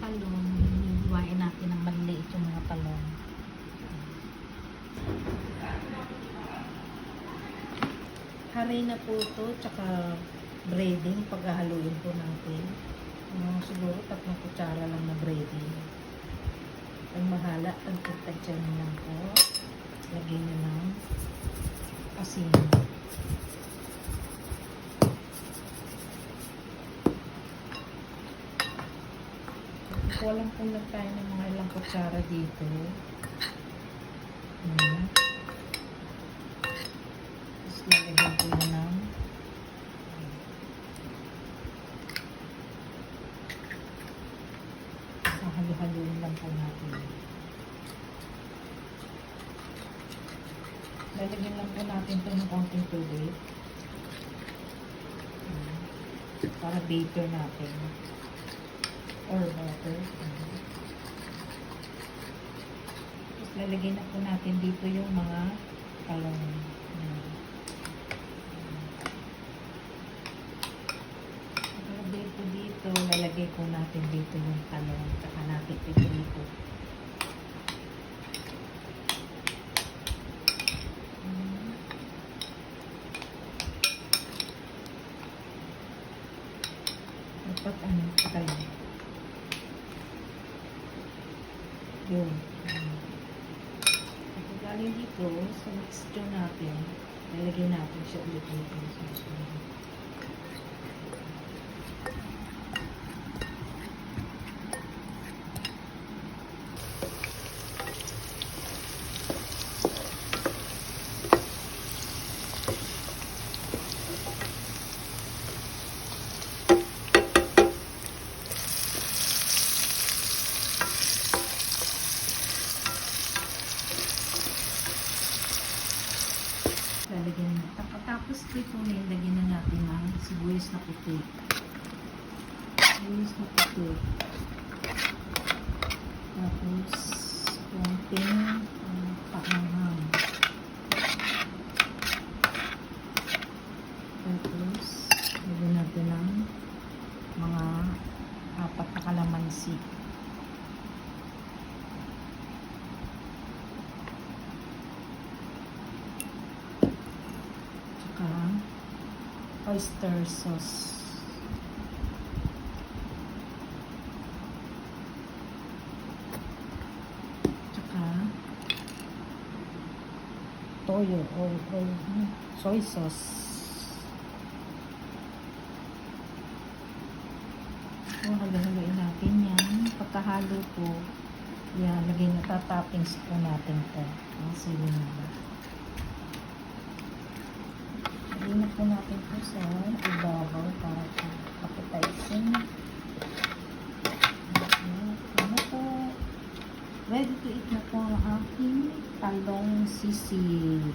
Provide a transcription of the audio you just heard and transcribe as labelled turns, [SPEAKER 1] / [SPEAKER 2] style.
[SPEAKER 1] talong. Hihiwain natin ng maliliit yung mga talong. Harina po ito, tsaka breading. Paghahaluin po natin. Siguro 3 kutsara lang na breading. Ang mahala, tagtagtag nyo lang po. Lagyan nyo ng asin. Walang kulang tayo ng mga ilang kutsara dito. Tapos lalagyan ko na ng halu-haluin lang po natin. Lalagyan lang po natin ito ng konting tubig para batter natin or butter. Tapos lalagyan na po natin dito yung mga talong. Dito, lalagay po natin dito yung talong. Saka natin piprito. Dapat talong. Yun. At galing dito, sa mixture natin, lalagay natin siya ulit dito. Lalagyan na. Tapos ito lagyan na natin ng sibuyas na puti. Sibuyas na puti. Tapos konting paanghang. Tapos lagyan natin ng mga 4 na kalamansi. Oyster sauce. Tsaka toyo o soy sauce. Halo-haloin natin yan. Pagkahalo po, yan, lagay na toppings po natin po. Sili na ba? Lagyan na po natin po sa ibabaw para po appetizing. Ano po? Ready to eat na po ang aking talong sisig.